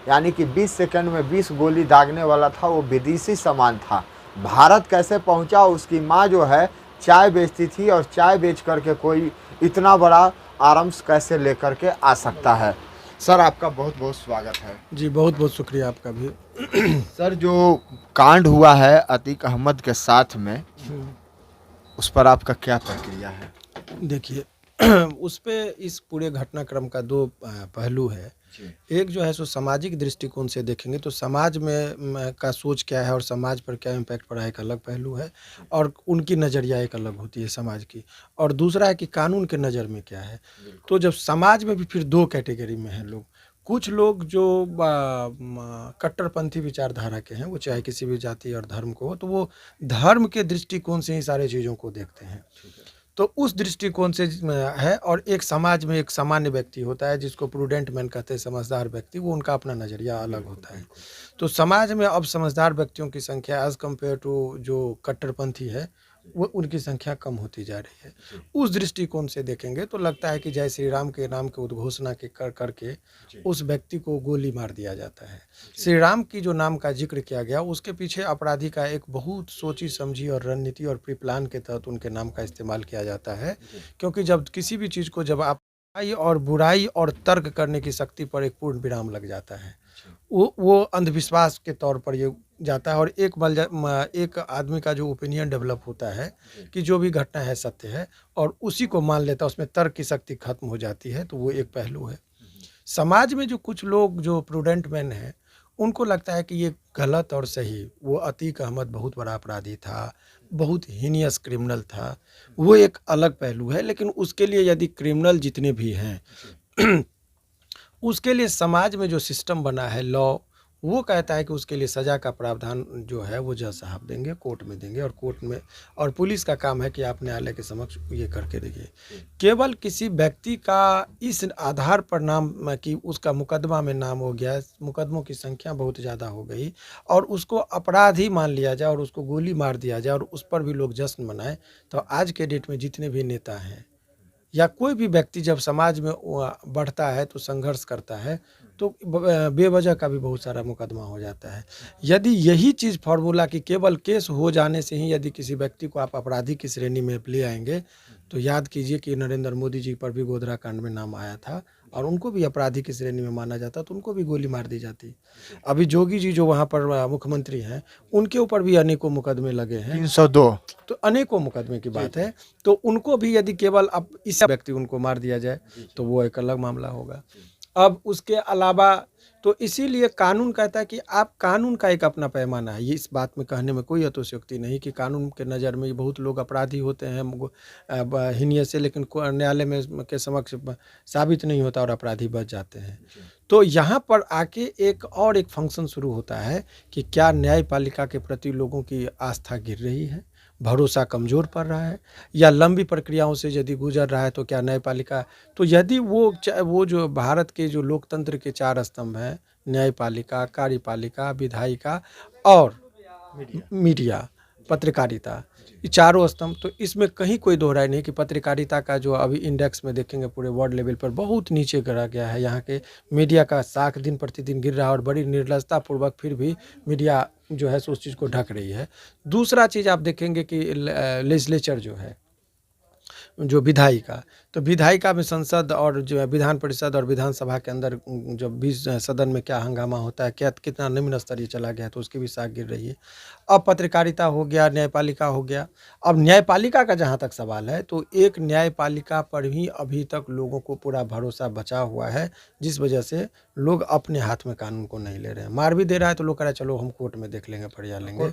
यानी कि 20 सेकंड में 20 गोली दागने वाला था, वो विदेशी सामान था। भारत कैसे पहुंचा? उसकी माँ जो है चाय बेचती थी, और चाय बेच करके कोई इतना बड़ा आर्म्स कैसे लेकर के आ सकता है। सर, आपका बहुत बहुत स्वागत है। जी, बहुत-बहुत शुक्रिया आपका भी। सर, जो कांड हुआ है अतीक अहमद के साथ में, उस पर आपका क्या प्रक्रिया है? देखिए उस पे इस पूरे घटनाक्रम का 2 पहलू है। एक जो है सो सामाजिक दृष्टिकोण से देखेंगे तो समाज में का सोच क्या है और समाज पर क्या इम्पैक्ट पड़ा है, एक अलग पहलू है और उनकी नज़रिया एक अलग होती है समाज की। और दूसरा है कि कानून के नज़र में क्या है। तो जब समाज में भी फिर 2 कैटेगरी में हैं लोग। कुछ लोग जो कट्टरपंथी विचारधारा के हैं, वो चाहे किसी भी जाति और धर्म को हो, तो वो धर्म के दृष्टिकोण से ही सारी चीज़ों को देखते हैं। तो उस दृष्टिकोण से है। और एक समाज में एक सामान्य व्यक्ति होता है जिसको प्रूडेंट मैन कहते हैं, समझदार व्यक्ति, वो उनका अपना नज़रिया अलग होता है। तो समाज में अब समझदार व्यक्तियों की संख्या एज़ कम्पेयर टू जो कट्टरपंथी है, वो उनकी संख्या कम होती जा रही है। उस दृष्टिकोण से देखेंगे तो लगता है कि जय श्री राम के नाम के उद्घोषणा के करके उस व्यक्ति को गोली मार दिया जाता है। श्री राम की जो नाम का जिक्र किया गया, उसके पीछे अपराधी का एक बहुत सोची समझी और रणनीति और प्री प्लान के तहत उनके नाम का इस्तेमाल किया जाता है। क्योंकि जब किसी भी चीज़ को जब आप बुराई और तर्क करने की शक्ति पर एक पूर्ण विराम लग जाता है, वो अंधविश्वास के तौर पर ये जाता है। और एक आदमी का जो ओपिनियन डेवलप होता है कि जो भी घटना है सत्य है, और उसी को मान लेता है, उसमें तर्क की शक्ति खत्म हो जाती है। तो वो एक पहलू है। समाज में जो कुछ लोग जो प्रूडेंट मैन हैं, उनको लगता है कि ये गलत और सही। वो अतीक अहमद बहुत बड़ा अपराधी था, बहुत हीनियस क्रिमिनल था, वो एक अलग पहलू है। लेकिन उसके लिए यदि क्रिमिनल जितने भी हैं उसके लिए समाज में जो सिस्टम बना है, लॉ, वो कहता है कि उसके लिए सज़ा का प्रावधान जो है वो जज साहब देंगे, कोर्ट में देंगे। और कोर्ट में और पुलिस का काम है कि आप न्यायालय के समक्ष ये करके देखिए। केवल किसी व्यक्ति का इस आधार पर नाम कि उसका मुकदमा में नाम हो गया, मुकदमों की संख्या बहुत ज़्यादा हो गई, और उसको अपराधी मान लिया जाए और उसको गोली मार दिया जाए और उस पर भी लोग जश्न मनाएं, तो आज के डेट में जितने भी नेता हैं या कोई भी व्यक्ति जब समाज में बढ़ता है तो संघर्ष करता है, तो बेवजह का भी बहुत सारा मुकदमा हो जाता है। यदि यही चीज़ फार्मूला कि केवल केस हो जाने से ही यदि किसी व्यक्ति को आप अपराधी की श्रेणी में ले आएंगे, तो याद कीजिए कि नरेंद्र मोदी जी पर भी गोधरा कांड में नाम आया था और उनको भी अपराधी की श्रेणी में माना जाता, तो उनको भी गोली मार दी जाती। अभी जोगी जी जो वहाँ पर मुख्यमंत्री हैं, उनके ऊपर भी अनेकों मुकदमे लगे हैं। 302। तो अनेकों मुकदमे की बात है। तो उनको भी यदि केवल अब इस व्यक्ति उनको मार दिया जाए, तो वो एक अलग मामला होगा। अब उसके अलावा तो इसीलिए कानून कहता है कि आप कानून का एक अपना पैमाना है। ये इस बात में कहने में कोई अतिशयोक्ति नहीं कि कानून के नज़र में बहुत लोग अपराधी होते हैं हीनियस से, लेकिन न्यायालय में के समक्ष साबित नहीं होता और अपराधी बच जाते हैं। तो यहाँ पर आके एक फंक्शन शुरू होता है कि क्या न्यायपालिका के प्रति लोगों की आस्था गिर रही है, भरोसा कमज़ोर पड़ रहा है, या लंबी प्रक्रियाओं से यदि गुजर रहा है, तो क्या न्यायपालिका, तो यदि वो जो भारत के जो लोकतंत्र के 4 स्तंभ हैं, न्यायपालिका, कार्यपालिका, विधायिका और मीडिया, पत्रकारिता, ये चारों स्तंभ, तो इसमें कहीं कोई दोहराई नहीं कि पत्रकारिता का जो अभी इंडेक्स में देखेंगे पूरे वर्ल्ड लेवल पर बहुत नीचे गिरा गया है। यहाँ के मीडिया का साख दिन प्रतिदिन गिर रहा है और बड़ी निर्लजता पूर्वक फिर भी मीडिया जो है सो उस चीज़ को ढक रही है। दूसरा चीज़ आप देखेंगे कि लेजिस्लेचर जो है, जो विधायिका, तो विधायिका में संसद और जो है विधान परिषद और विधानसभा के अंदर जब भी सदन में क्या हंगामा होता है, क्या कितना निम्न स्तरीय चला गया, तो उसकी भी साख गिर रही है। अब पत्रकारिता हो गया, न्यायपालिका हो गया। अब न्यायपालिका का जहाँ तक सवाल है, तो एक न्यायपालिका पर ही अभी तक लोगों को पूरा भरोसा बचा हुआ है, जिस वजह से लोग अपने हाथ में कानून को नहीं ले रहे हैं। मार भी दे रहा है तो लोग कह रहे हैं चलो हम कोर्ट में देख लेंगे, फरिया लेंगे,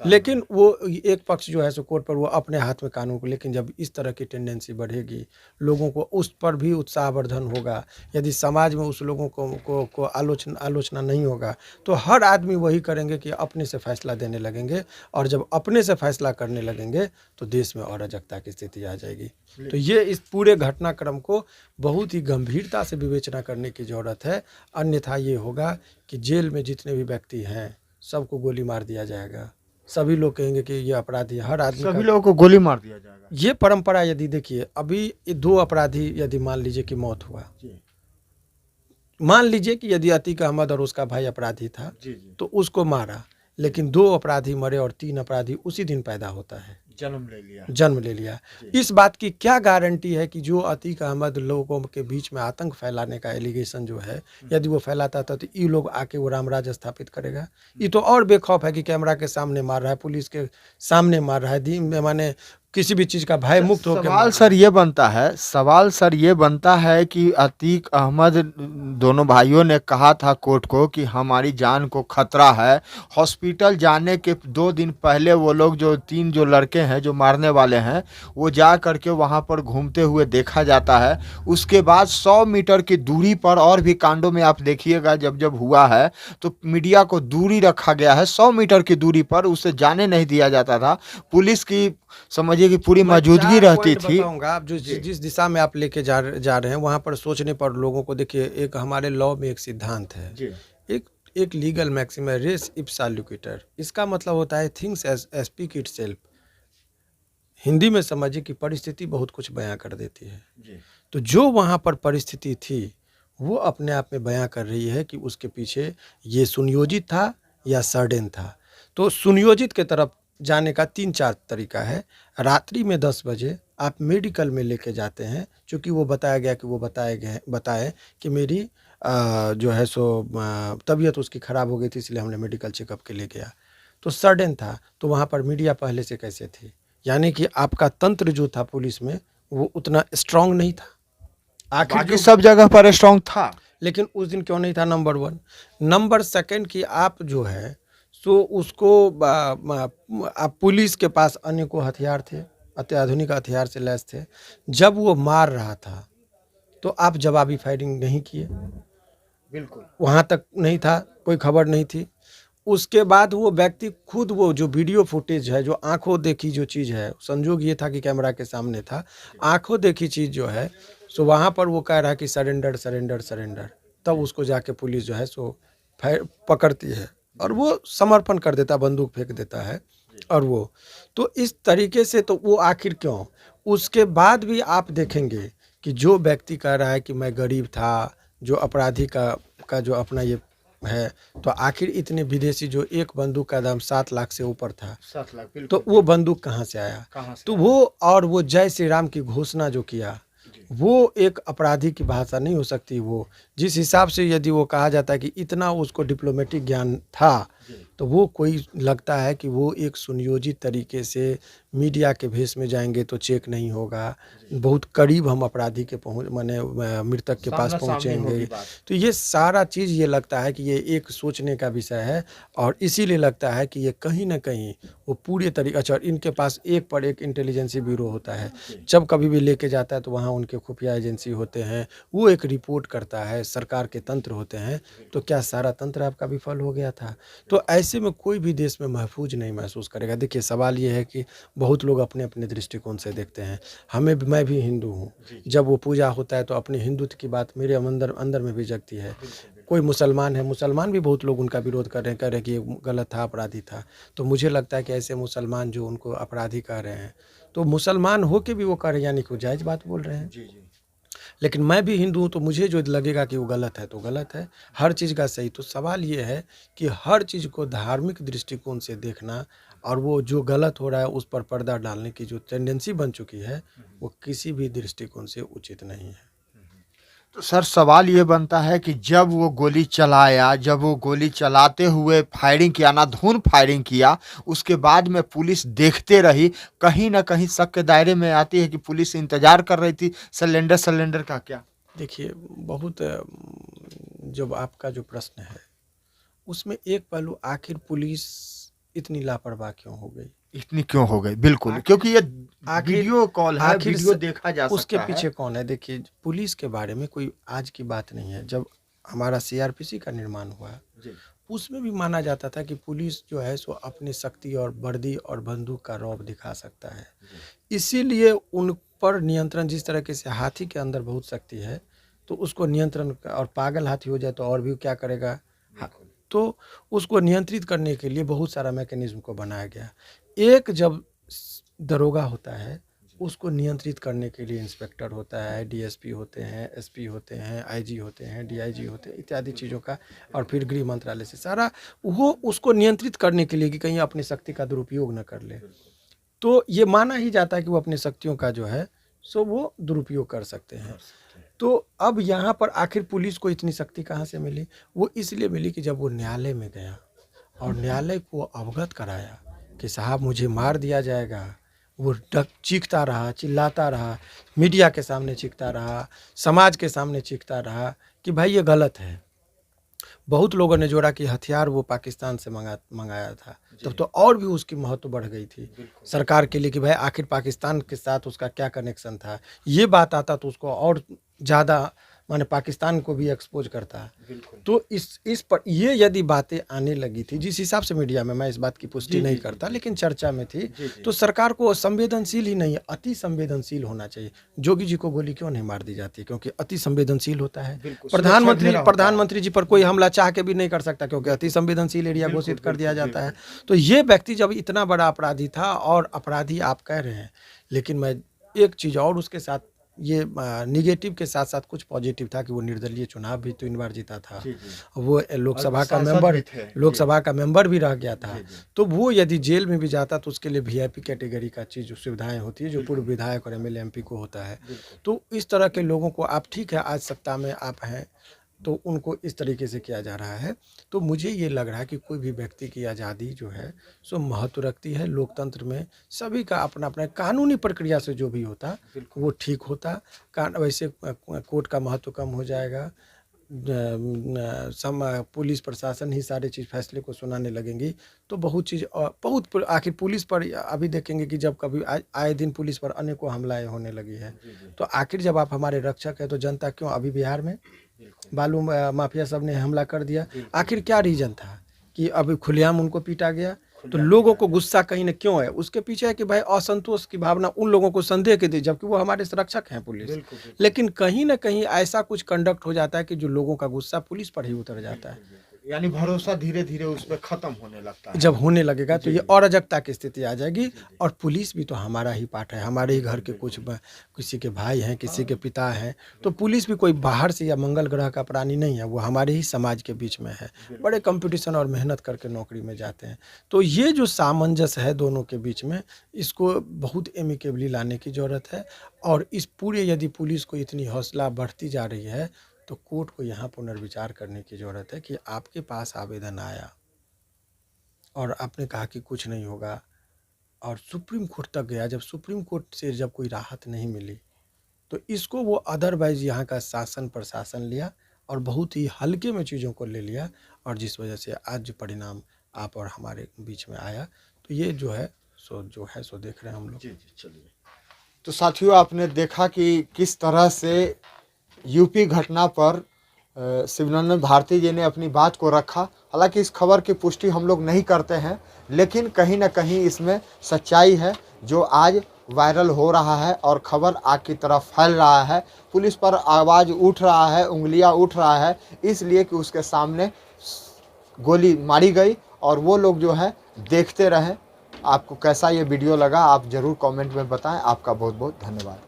लेकिन वो एक पक्ष जो है सो कोर्ट पर वो अपने हाथ में कानून को, लेकिन जब इस तरह की टेंडेंसी बढ़ेगी, लोगों को उस पर भी उत्साहवर्धन होगा। यदि समाज में उस लोगों को आलोचना नहीं होगा, तो हर आदमी वही करेंगे कि अपने से फैसला देने लगेंगे, और जब अपने से फैसला करने लगेंगे तो देश में अराजकता की स्थिति आ जाएगी। तो ये इस पूरे घटनाक्रम को बहुत ही गंभीरता से विवेचना करने की ज़रूरत है। अन्यथा ये होगा कि जेल में जितने भी व्यक्ति हैं सबको गोली मार दिया जाएगा। सभी लोग कहेंगे कि ये अपराधी, हर आदमी सभी लोगों को गोली मार दिया जाएगा। ये परंपरा यदि देखिए, अभी 2 अपराधी यदि मान लीजिए कि मौत हुआ, मान लीजिए कि यदि अतीक अहमद और उसका भाई अपराधी था, जी जी, तो उसको मारा, लेकिन 2 अपराधी मरे और 3 अपराधी उसी दिन पैदा होता है, जन्म ले लिया। जन्म ले लिया। जी। इस बात की क्या गारंटी है कि जो अतीक अहमद लोगों के बीच में आतंक फैलाने का एलिगेशन जो है, यदि वो फैलाता था तो ये लोग आके वो रामराज स्थापित करेगा? ये तो और बेखौफ है कि कैमरा के सामने मार रहा है, पुलिस के सामने मार रहा है, दी माने किसी भी चीज़ का भय मुक्त होकर सवाल सर ये बनता है, सवाल सर ये बनता है कि अतीक अहमद दोनों भाइयों ने कहा था कोर्ट को कि हमारी जान को खतरा है। हॉस्पिटल जाने के 2 दिन पहले वो लोग जो 3 जो लड़के हैं जो मारने वाले हैं, वो जा करके वहाँ पर घूमते हुए देखा जाता है। उसके बाद 100 मीटर की दूरी पर और भी कांडों में आप देखिएगा जब जब हुआ है तो मीडिया को दूरी रखा गया है। 100 मीटर की दूरी पर उसे जाने नहीं दिया जाता था। पुलिस की समझिए कि पूरी मैं मौजूदगी 4 रहती पॉइंट थी। बताऊँगा, आप जो जी। जिस दिशा में आप लेके जा रहे हैं, वहाँ पर सोचने पर लोगों को देखिए, एक हमारे लॉ में एक सिद्धांत है, जी। एक एक लीगल मैक्सिम है, रेस इप्सा लुकिटर। इसका मतलब होता है things as speak itself. Hindi में समझिए कि परिस्थिति बहुत कुछ बयाँ कर देती है। जी। तो जो वहाँ पर परिस्थिति थी, वो अपने आप में बयाँ कर रही है कि उसके पीछे ये सुनियोजित था या सडन था। तो सुनियोजित के तरफ जाने का 3-4 तरीका है। रात्रि में 10 बजे आप मेडिकल में लेके जाते हैं, चूँकि वो बताया गया कि वो बताए कि मेरी जो है सो तबीयत उसकी ख़राब हो गई थी, इसलिए हमने मेडिकल चेकअप के लिए गया। तो सडन था, तो वहाँ पर मीडिया पहले से कैसे थी? यानी कि आपका तंत्र जो था पुलिस में, वो उतना स्ट्रॉन्ग नहीं था। आखिर बाकी जो सब जगह पर स्ट्रांग था। लेकिन उस दिन क्यों नहीं था? नंबर 1। नंबर 2 कि आप जो है सो उसको आप पुलिस के पास अनेकों हथियार थे, अत्याधुनिक हथियार से लैस थे। जब वो मार रहा था, तो आप जवाबी फायरिंग नहीं किए। बिल्कुल। वहाँ तक नहीं था, कोई खबर नहीं थी। उसके बाद वो व्यक्ति खुद, वो जो वीडियो फुटेज है, जो आँखों देखी जो चीज़ है, संजोग ये था कि कैमरा के सामने था, आँखों देखी चीज़ जो है, सो वहाँ पर वो कह रहा है कि सरेंडर, सरेंडर, सरेंडर। तब उसको जाके पुलिस जो है सो पकड़ती है और वो समर्पण कर देता, बंदूक फेंक देता है। और वो तो इस तरीके से, तो वो आखिर क्यों? उसके बाद भी आप देखेंगे कि जो व्यक्ति कह रहा है कि मैं गरीब था, जो अपराधी का जो अपना ये है, तो आखिर इतने विदेशी, जो एक बंदूक का दाम 7 लाख से ऊपर था, 7 लाख तो बिल्कुल। वो बंदूक कहाँ से आया? कहाँ से तो आया? वो, और वो जय श्री राम की घोषणा जो किया, जी। वो एक अपराधी की भाषा नहीं हो सकती। वो जिस हिसाब से यदि वो कहा जाता है कि इतना उसको डिप्लोमेटिक ज्ञान था, जी। तो वो कोई लगता है कि वो एक सुनियोजित तरीके से मीडिया के भेष में जाएंगे तो चेक नहीं होगा, बहुत करीब हम अपराधी के पहुँच माने मृतक के पास सामना-सामनी होगी पहुँचेंगे। बात। तो ये सारा चीज़, ये लगता है कि ये एक सोचने का विषय है, और इसीलिए लगता है कि ये कहीं न कहीं वो पूरे तरीके, अच्छा, इनके पास एक पर एक इंटेलिजेंसी ब्यूरो होता है। जब कभी भी लेके जाता है तो वहाँ उनके खुफिया एजेंसी होते हैं, वो एक रिपोर्ट करता है, सरकार के तंत्र होते हैं। तो क्या सारा तंत्र आपका विफल हो गया था? तो ऐसे में कोई भी देश में महफूज नहीं महसूस करेगा। देखिए, सवाल ये है कि बहुत लोग अपने-अपने दृष्टिकोण से देखते हैं। मैं भी हिंदू हूँ। जब वो पूजा होता है तो अपने हिंदुत्व की बात मेरे अंदर अंदर में भी जगती है। कोई मुसलमान है, मुसलमान भी बहुत लोग उनका विरोध कर रहे हैं, कह रहे हैं कि ये गलत था, अपराधी था। तो मुझे लगता है कि ऐसे मुसलमान जो उनको अपराधी कह रहे हैं, तो मुसलमान होके भी वो कह रहे हैं, यानी कि वो जायज़ बात बोल रहे हैं। जी, जी। लेकिन मैं भी हिंदू हूँ, तो मुझे जो लगेगा कि वो गलत है तो गलत है, हर चीज़ का सही। तो सवाल ये है कि हर चीज़ को धार्मिक दृष्टिकोण से देखना, और वो जो गलत हो रहा है उस पर पर्दा डालने की जो टेंडेंसी बन चुकी है, वो किसी भी दृष्टिकोण से उचित नहीं है। तो सर सवाल ये बनता है कि जब वो गोली चलाया, जब वो गोली चलाते हुए फायरिंग किया, अंधाधुंध फायरिंग किया, उसके बाद में पुलिस देखते रही, कहीं न कहीं शक के दायरे में आती है कि पुलिस इंतज़ार कर रही थी सिलेंडर का क्या? देखिए, बहुत जब आपका जो प्रश्न है, उसमें एक पहलू, आखिर पुलिस इतनी लापरवाह क्यों हो गई? इतनी क्यों हो गई? बिल्कुल, आखिर क्योंकि ये आखिर वीडियो कॉल है, आखिर वीडियो स देखा जा उसके सकता है। पीछे कौन है? देखिए, पुलिस के बारे में कोई आज की बात नहीं है। जब हमारा सीआरपीसी का निर्माण हुआ, जी। उसमें भी माना जाता था कि पुलिस जो है सो अपनी शक्ति और वर्दी और बंदूक का रौब दिखा सकता है। इसीलिए उन पर नियंत्रण, जिस तरीके से हाथी के अंदर बहुत शक्ति है, तो उसको नियंत्रण, और पागल हाथी हो जाए तो और भी क्या करेगा? हाँ, तो उसको नियंत्रित करने के लिए बहुत सारा मैकेनिज्म को बनाया गया। एक जब दरोगा होता है, उसको नियंत्रित करने के लिए इंस्पेक्टर होता है, डीएसपी होते हैं, एसपी होते हैं, आईजी होते हैं, डीआईजी होते हैं, इत्यादि चीज़ों का, और फिर गृह मंत्रालय से सारा वो उसको नियंत्रित करने के लिए कि कहीं अपनी शक्ति का दुरुपयोग न कर ले। तो ये माना ही जाता है कि वो अपनी शक्तियों का जो है सो वो दुरुपयोग कर सकते हैं। तो अब यहाँ पर आखिर पुलिस को इतनी शक्ति कहाँ से मिली? वो इसलिए मिली कि जब वो न्यायालय में गया और न्यायालय को अवगत कराया कि साहब मुझे मार दिया जाएगा, वो चीखता रहा, चिल्लाता रहा, मीडिया के सामने चीखता रहा, समाज के सामने चीखता रहा कि भाई ये गलत है। बहुत लोगों ने जोड़ा कि हथियार वो पाकिस्तान से मंगाया था, तब तो और भी उसकी महत्व बढ़ गई थी सरकार के लिए कि भाई आखिर पाकिस्तान के साथ उसका क्या कनेक्शन था। ये बात आता तो उसको और ज़्यादा माने पाकिस्तान को भी एक्सपोज करता है। तो इस पर ये यदि बातें आने लगी थी जिस हिसाब से मीडिया में, मैं इस बात की पुष्टि नहीं करता लेकिन चर्चा में थी, तो सरकार को संवेदनशील ही नहीं, अति संवेदनशील होना चाहिए। जोगी जी को गोली क्यों नहीं मार दी जाती? क्योंकि अति संवेदनशील होता है। प्रधानमंत्री जी पर कोई हमला चाह के भी नहीं कर सकता क्योंकि अति संवेदनशील एरिया घोषित कर दिया जाता है। तो ये व्यक्ति जब इतना बड़ा अपराधी था, और अपराधी आप कह रहे हैं, लेकिन मैं एक चीज़ और उसके साथ, ये निगेटिव के साथ साथ कुछ पॉजिटिव था कि वो निर्दलीय चुनाव भी 3 बार जीता था। वो लोकसभा का मेंबर भी रह गया था। तो वो यदि जेल में भी जाता तो उसके लिए वीआईपी कैटेगरी का चीज़ सुविधाएं होती है जो पूर्व विधायक और एमएलए एमपी को होता है। तो इस तरह के लोगों को आप, ठीक है आज सत्ता में आप हैं तो उनको इस तरीके से किया जा रहा है। तो मुझे ये लग रहा है कि कोई भी व्यक्ति की आज़ादी जो है सो महत्व रखती है। लोकतंत्र में सभी का अपना अपना, कानूनी प्रक्रिया से जो भी होता वो ठीक होता। वैसे कोर्ट का महत्व कम हो जाएगा, पुलिस प्रशासन ही सारे चीज़ फैसले को सुनाने लगेंगी तो बहुत चीज़, बहुत आखिर पुलिस पर अभी देखेंगे कि जब कभी आए दिन पुलिस पर अनेकों हमलाएं होने लगी है। तो आखिर जब आप हमारे रक्षक है तो जनता क्यों? अभी बिहार में बालू माफिया सब ने हमला कर दिया, आखिर क्या रीजन था कि अभी खुलेआम उनको पीटा गया? तो लोगों को गुस्सा कहीं न क्यों है? उसके पीछे है कि भाई असंतोष की भावना उन लोगों को संदेह की थी, जबकि वो हमारे संरक्षक हैं पुलिस। लेकिन कहीं न कहीं ऐसा कुछ कंडक्ट हो जाता है कि जो लोगों का गुस्सा पुलिस पर ही उतर जाता है। यानी भरोसा धीरे धीरे उस पर खत्म होने लगता है। जब होने लगेगा तो ये अराजकता की स्थिति आ जाएगी। और पुलिस भी तो हमारा ही पार्ट है, हमारे ही घर के कुछ किसी के भाई हैं, किसी के पिता हैं। तो पुलिस भी कोई बाहर से या मंगल ग्रह का प्राणी नहीं है, वो हमारे ही समाज के बीच में है। बड़े कंपटीशन और मेहनत करके नौकरी में जाते हैं। तो ये जो सामंजस्य है दोनों के बीच में, इसको बहुत एमिकेबली लाने की ज़रूरत है। और इस पूरे, यदि पुलिस को इतनी हौसला बढ़ती जा रही है तो कोर्ट को यहाँ पुनर्विचार करने की ज़रूरत है कि आपके पास आवेदन आया और आपने कहा कि कुछ नहीं होगा, और सुप्रीम कोर्ट तक गया। जब सुप्रीम कोर्ट से जब कोई राहत नहीं मिली तो इसको वो अदरवाइज यहाँ का शासन प्रशासन लिया और बहुत ही हल्के में चीज़ों को ले लिया, और जिस वजह से आज जो परिणाम आप और हमारे बीच में आया, तो ये जो है सो देख रहे हैं हम लोग। जी चलिए। तो साथियों, आपने देखा कि किस तरह से यूपी घटना पर शिवनंदन भारती जी ने अपनी बात को रखा। हालांकि इस खबर की पुष्टि हम लोग नहीं करते हैं, लेकिन कहीं ना कहीं इसमें सच्चाई है जो आज वायरल हो रहा है और खबर आग की तरफ फैल रहा है। पुलिस पर आवाज़ उठ रहा है, उंगलियां उठ रहा है, इसलिए कि उसके सामने गोली मारी गई और वो लोग जो है देखते रहे। आपको कैसा ये वीडियो लगा आप ज़रूर कमेंट में बताएं। आपका बहुत बहुत धन्यवाद।